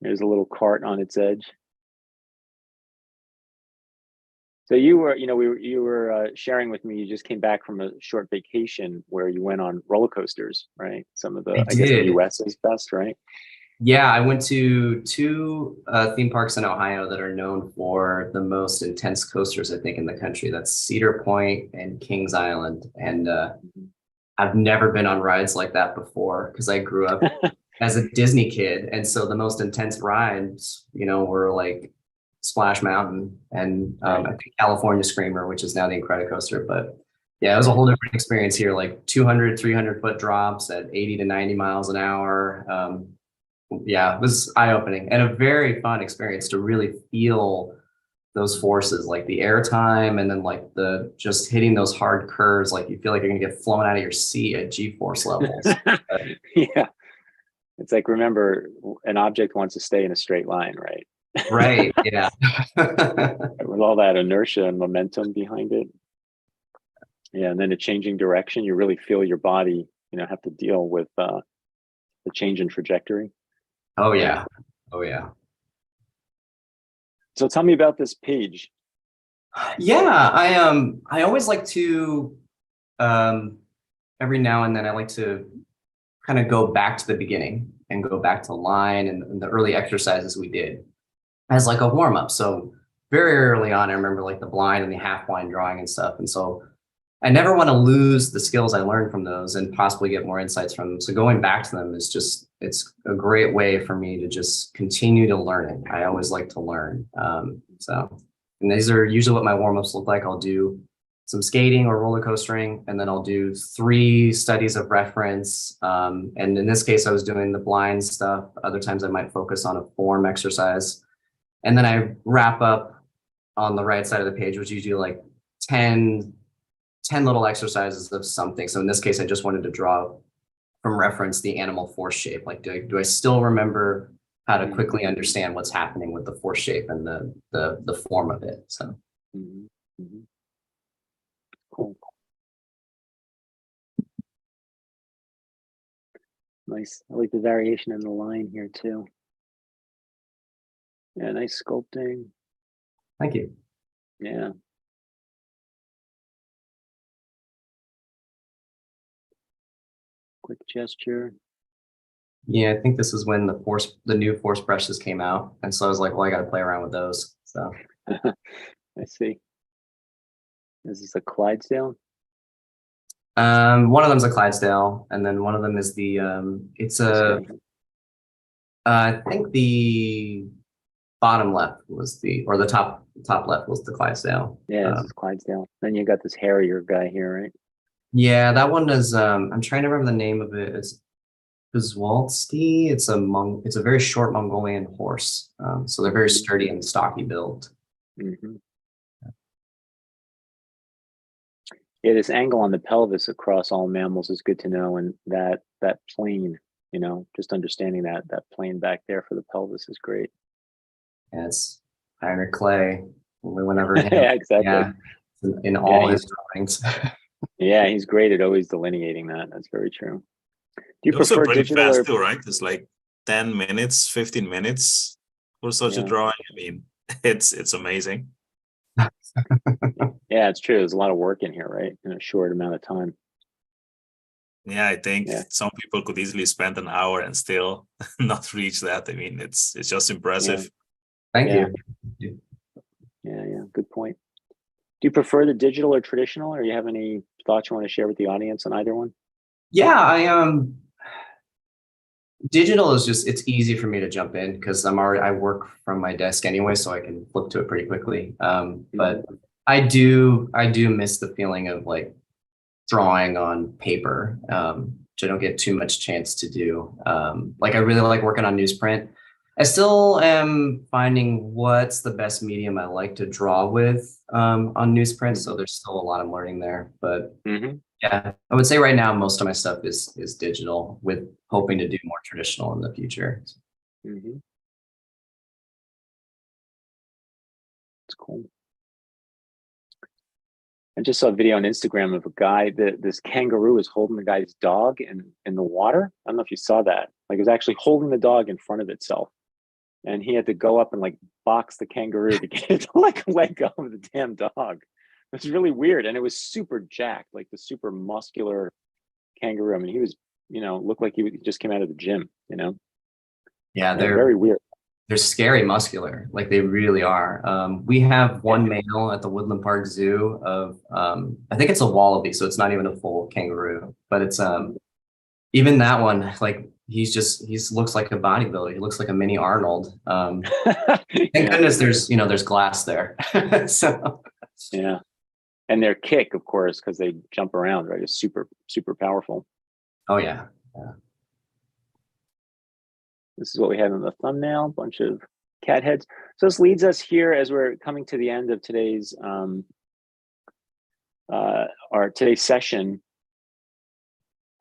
There's a little cart on its edge. So you were, you know, you were sharing with me. You just came back from a short vacation where you went on roller coasters, right? Some of I guess the U.S. is best, right? Yeah, I went to 2 theme parks in Ohio that are known for the most intense coasters, I think, in the country. That's Cedar Point and Kings Island. And I've never been on rides like that before because I grew up as a Disney kid. And so the most intense rides, you know, were like Splash Mountain and I think California Screamer, which is now the Incredicoaster. But yeah, it was a whole different experience here, like 200, 300-foot drops at 80 to 90 miles an hour. Yeah, it was eye-opening and a very fun experience to really feel those forces, like the air time, and then like the just hitting those hard curves, like you feel like you're gonna get flown out of your seat at G-force levels. Yeah. It's like, remember, an object wants to stay in a straight line, right? Right. Yeah. With all that inertia and momentum behind it. Yeah, and then a changing direction, you really feel your body, have to deal with the change in trajectory. Oh yeah. Oh yeah. So tell me about this page. Yeah, I always like to every now and then I like to kind of go back to the beginning and go back to line and the early exercises we did as like a warm up. So very early on, I remember like the blind and the half blind drawing and stuff. And so I never want to lose the skills I learned from those and possibly get more insights from them. So going back to them is just, it's a great way for me to just continue to learn it. I always like to learn. And these are usually what my warm-ups look like. I'll do some skating or roller coastering, and then I'll do 3 studies of reference. And in this case, I was doing the blind stuff. Other times I might focus on a form exercise. And then I wrap up on the right side of the page, which usually like 10 little exercises of something. So in this case, I just wanted to draw from reference the animal force shape. Like, do I still remember how to quickly understand what's happening with the force shape and the form of it? So. Cool. Nice. I like the variation in the line here too. Yeah, nice sculpting. Thank you. Yeah. Quick gesture. Yeah, I think this is when the new force brushes came out. And so I was like, well, I got to play around with those. So I see. Is this a Clydesdale? one of them's a Clydesdale, and then one of them is the I think the bottom left was or the top left was the Clydesdale. Yeah, this is Clydesdale. Then you got this Harrier guy here, right? Yeah, that one is I'm trying to remember the name of it. It's Zwalski. It's a very short Mongolian horse. So they're very sturdy and stocky built. Yeah, this angle on the pelvis across all mammals is good to know, and that plane, just understanding that plane back there for the pelvis is great. Yeah, it's Harrier clay. We went over him. Yeah, exactly. Yeah, in all his drawings. Yeah, he's great at always delineating that. That's very true. Do you also prefer pretty digital fast or too, right? It's like 10 minutes, 15 minutes for such a drawing. I mean, it's amazing. Yeah, it's true. There's a lot of work in here, right? In a short amount of time. Yeah, I think some people could easily spend an hour and still not reach that. I mean, it's just impressive. Thank you. Yeah, good point. Do you prefer the digital or traditional, or you have any thoughts you want to share with the audience on either one? Yeah, digital is just, it's easy for me to jump in because I work from my desk anyway, so I can flip to it pretty quickly. But I do miss the feeling of like drawing on paper, which I don't get too much chance to do. Like I really like working on newsprint. I still am finding what's the best medium I like to draw with on newsprint. So there's still a lot I'm learning there, but yeah, I would say right now most of my stuff is digital, with hoping to do more traditional in the future. It's cool. I just saw a video on Instagram of a guy this kangaroo is holding the guy's dog in the water. I don't know if you saw that. Like, it was actually holding the dog in front of itself, and he had to go up and like box the kangaroo to get it to like let go of the damn dog. It's really weird, and it was super jacked, like the super muscular kangaroo. I mean, he was, looked like he just came out of the gym. Yeah, they're very weird. They're scary muscular, like they really are. We have one male at the Woodland Park Zoo of, I think it's a wallaby, so it's not even a full kangaroo, but it's even that one, like he looks like a bodybuilder. He looks like a mini Arnold. Thank goodness there's glass there. So yeah, and their kick, of course, because they jump around, right, is super, super powerful. Oh yeah. This is what we had in the thumbnail, a bunch of cat heads. So this leads us here as we're coming to the end of today's today's session.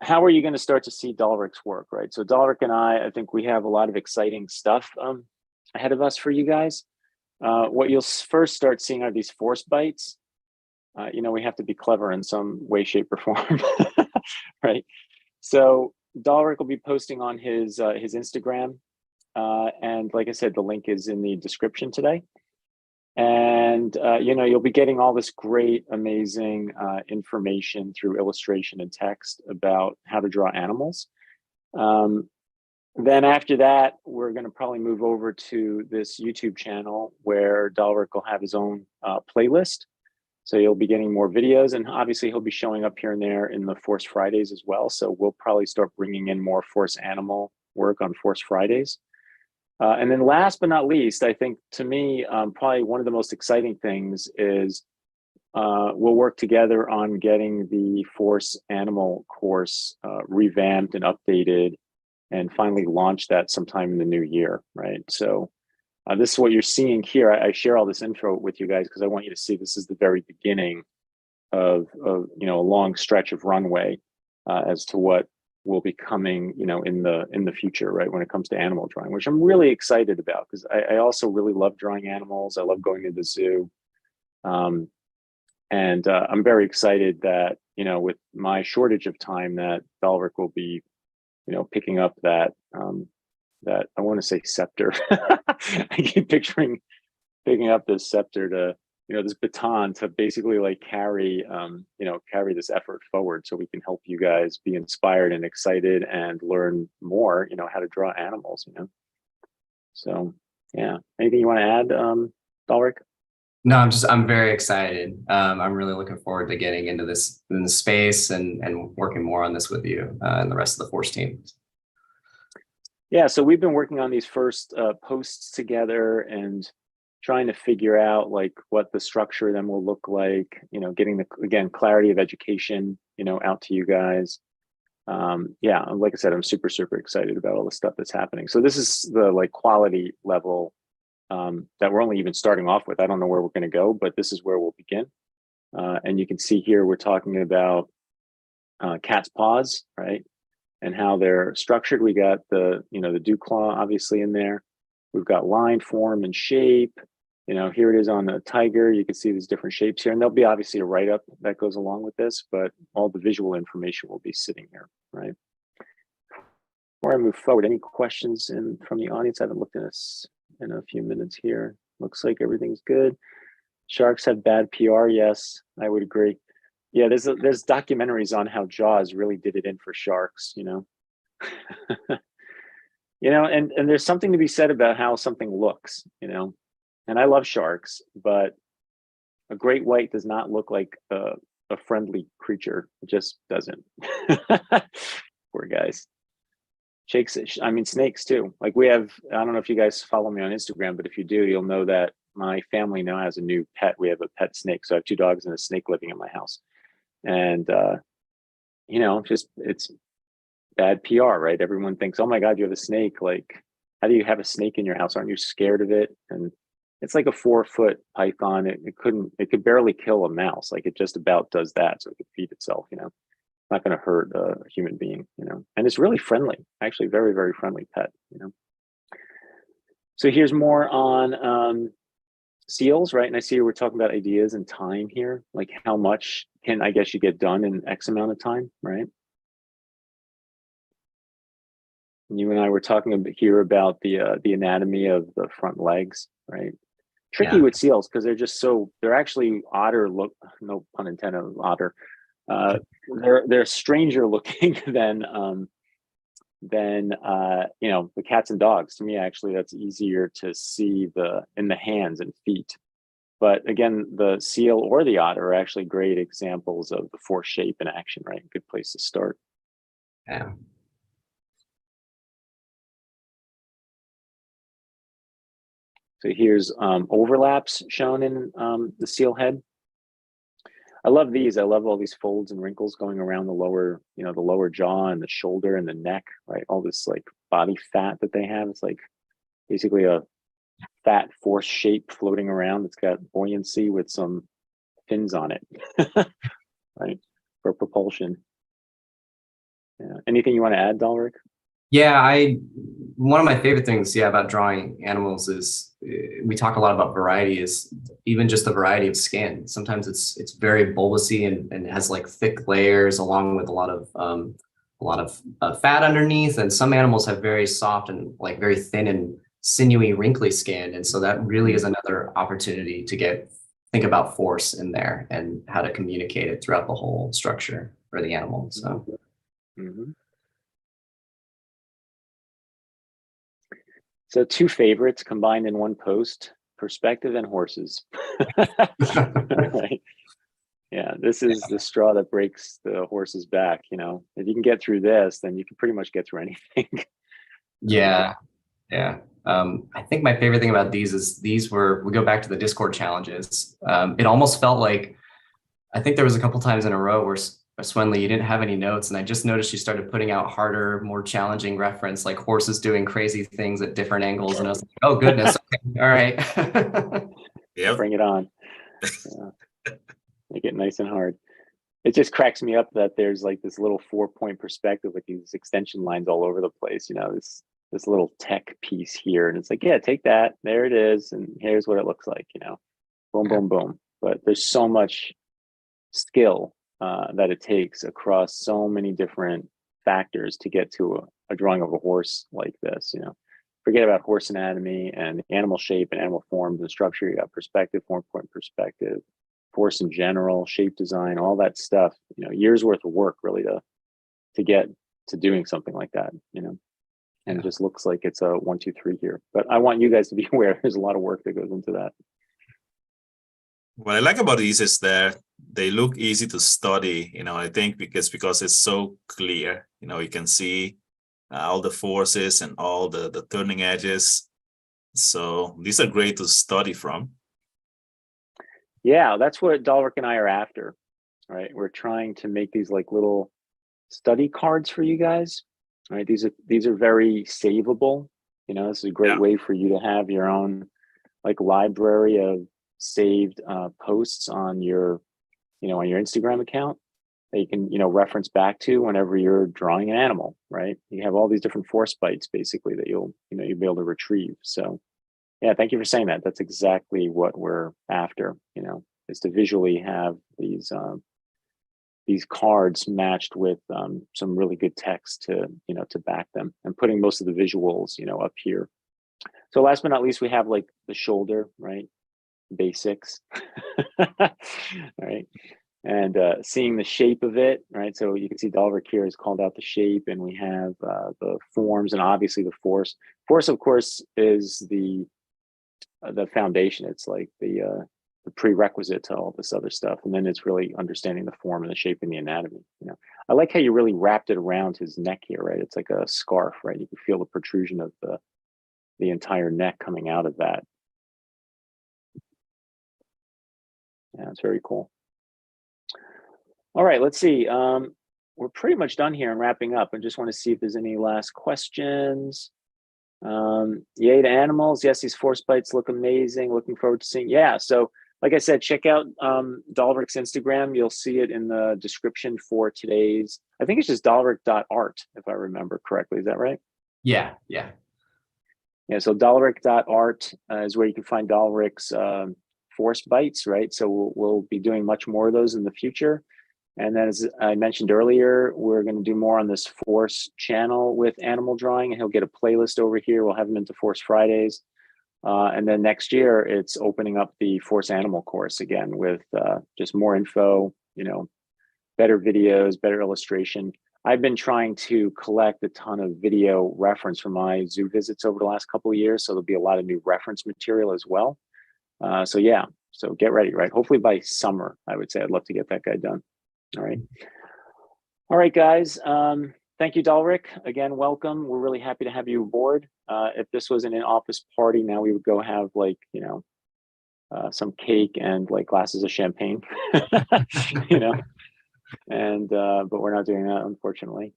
How are you going to start to see Dalrek's work, right? So Dalrek and I think we have a lot of exciting stuff ahead of us for you guys. What you'll first start seeing are these force bites. We have to be clever in some way, shape, or form, right? So Dalrek will be posting on his Instagram. And like I said, the link is in the description today. And, you'll be getting all this great, amazing information through illustration and text about how to draw animals. Then after that, we're going to probably move over to this YouTube channel where Dalrek will have his own playlist. So you'll be getting more videos, and obviously he'll be showing up here and there in the Force Fridays as well. So we'll probably start bringing in more Force Animal work on Force Fridays. And then last but not least, I think to me, probably one of the most exciting things is we'll work together on getting the Force Animal course revamped and updated and finally launch that sometime in the new year, right? So this is what you're seeing here. I share all this info with you guys because I want you to see this is the very beginning of a long stretch of runway as to what will be coming, in the future, right? When it comes to animal drawing, which I'm really excited about because I also really love drawing animals. I love going to the zoo. And I'm very excited that, with my shortage of time that Dalrek will be, picking up that I want to say scepter. I keep picturing picking up this scepter to, this baton to basically like carry this effort forward so we can help you guys be inspired and excited and learn more, how to draw animals, So yeah, anything you want to add, Dalrek? No, I'm very excited. I'm really looking forward to getting into this in the space and working more on this with you and the rest of the Force team. Yeah, so we've been working on these first posts together and trying to figure out like what the structure of them will look like, getting the, clarity of education, out to you guys. Yeah, like I said, I'm super, super excited about all the stuff that's happening. So this is the like quality level that we're only even starting off with. I don't know where we're going to go, but this is where we'll begin. And you can see here, we're talking about cat's paws, right? And how they're structured. We got the, the dew claw obviously in there. We've got line, form, and shape. Here it is on the tiger. You can see these different shapes here, and there'll be obviously a write-up that goes along with this, but all the visual information will be sitting here, right? Before I move forward, any questions from the audience? I haven't looked at this in a few minutes here. Looks like everything's good. Sharks have bad PR. Yes, I would agree. Yeah, there's documentaries on how Jaws really did it in for sharks, and there's something to be said about how something looks, and I love sharks, but a great white does not look like a friendly creature. It just doesn't. Poor guys. Snakes too. Like I don't know if you guys follow me on Instagram, but if you do, you'll know that my family now has a new pet. We have a pet snake. So I have 2 dogs and a snake living in my house. And, it's bad PR, right? Everyone thinks, oh my God, you have a snake. Like, how do you have a snake in your house? Aren't you scared of it? And it's like a 4-foot python. It could barely kill a mouse. Like it just about does that. So it could feed itself, not going to hurt a human being, and it's really friendly, actually very, very friendly pet, So here's more on seals, right? And I see we're talking about ideas and time here, like how much can, I guess, you get done in X amount of time, right? And you and I were talking a bit here about the anatomy of the front legs, right? Tricky with seals because they're actually otter look, no pun intended, otter. They're stranger looking than the cats and dogs. To me, actually, that's easier to see in the hands and feet. But again, the seal or the otter are actually great examples of the force shape in action, right? Good place to start. Yeah. So here's overlaps shown in the seal head. I love these. I love all these folds and wrinkles going around the lower, the lower jaw and the shoulder and the neck, right? All this like body fat that they have. It's like basically a fat force shape floating around. It's got buoyancy with some fins on it, right, for propulsion. Yeah. Anything you want to add, Dalrek? Yeah, one of my favorite things, about drawing animals is we talk a lot about variety, is even just the variety of skin. Sometimes it's very bulbousy and has like thick layers along with a lot of fat underneath. And some animals have very soft and like very thin and sinewy, wrinkly skin. And so that really is another opportunity to think about force in there and how to communicate it throughout the whole structure for the animal. So. Mm-hmm. So two favorites combined in one post: perspective and horses. Right. Yeah, this is the straw that breaks the horse's back. You know, if you can get through this, then you can pretty much get through anything. Yeah. I think my favorite thing about these is we go back to the Discord challenges. It almost felt like, I think there was a couple times in a row where Swenley, you didn't have any notes, and I just noticed you started putting out harder, more challenging reference, like horses doing crazy things at different angles, and I was like, oh goodness, okay, all right. Yeah. Bring it on. Yeah. Make it nice and hard. It just cracks me up that there's like this little 4-point perspective with these extension lines all over the place. You know, this little tech piece here, and it's like, yeah, take that. There it is, and here's what it looks like. You know, boom, boom, boom. But there's so much skill that it takes across so many different factors to get to a drawing of a horse like this. You know, forget about horse anatomy and animal shape and animal forms and structure. You got perspective, 4-point perspective, force in general, shape design, all that stuff. You know, years worth of work really to get to doing something like that. You know, and it just looks like it's a 1, 2, 3 here. But I want you guys to be aware there's a lot of work that goes into that. What I like about these is that they look easy to study, I think because it's so clear, you can see all the forces and all the turning edges. So these are great to study from. Yeah, that's what Dalrek and I are after, right? We're trying to make these like little study cards for you guys, right? These are very savable. This is a great way for you to have your own like library of saved posts on your Instagram account that you can reference back to whenever you're drawing an animal, right? You have all these different force bites basically that you'll be able to retrieve. So yeah, thank you for saying that. That's exactly what we're after, is to visually have these cards matched with some really good text to back them, and putting most of the visuals up here. So last but not least, we have like the shoulder, right? Basics, right? And seeing the shape of it, right? So you can see Dalrek here has called out the shape, and we have the forms, and obviously the force. Force, of course, is the foundation. It's like the prerequisite to all this other stuff, and then it's really understanding the form and the shape and the anatomy. I like how you really wrapped it around his neck here, right? It's like a scarf, right? You can feel the protrusion of the entire neck coming out of that. Yeah, it's very cool. All right, let's see. We're pretty much done here and wrapping up. I just want to see if there's any last questions. Yay to animals. Yes, these force bites look amazing. Looking forward to seeing. Yeah, so like I said, check out Dalrek's Instagram. You'll see it in the description for today's. I think it's just dalrek.art, if I remember correctly. Is that right? Yeah. Yeah, so dalrek.art is where you can find Dalrek's force bites, right? So we'll be doing much more of those in the future. And then, as I mentioned earlier, we're going to do more on this Force channel with animal drawing, and he'll get a playlist over here. We'll have him into Force Fridays. And then next year, it's opening up the Force Animal course again with just more info, better videos, better illustration. I've been trying to collect a ton of video reference from my zoo visits over the last couple of years. So there'll be a lot of new reference material as well. So yeah, so get ready, right? Hopefully by summer, I would say. I'd love to get that guy done. All right, guys. Thank you, Dalrek. Again, welcome. We're really happy to have you aboard. If this was an in-office party, now we would go have like, some cake and like glasses of champagne, and but we're not doing that, unfortunately.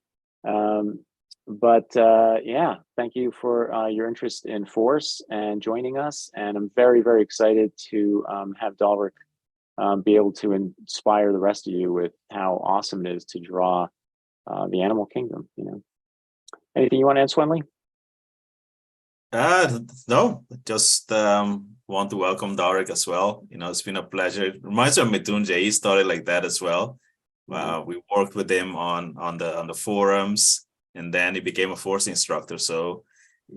But yeah, thank you for your interest in force and joining us. And I'm very, very excited to have Dalrek be able to inspire the rest of you with how awesome it is to draw the animal kingdom. You know, anything you want to add, Swenley? No, just want to welcome DoRck as well. You know, it's been a pleasure. It reminds me of Mitunjay. He started like that as well. We worked with him on the forums, and then he became a force instructor. So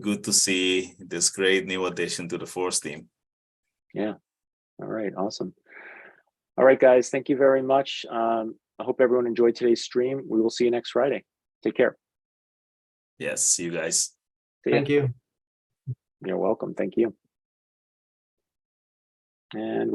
good to see this great new addition to the force team. Yeah. All right. Awesome. All right, guys. Thank you very much. I hope everyone enjoyed today's stream. We will see you next Friday. Take care. Yes, see you guys. See ya. Thank you. You're welcome. Thank you. And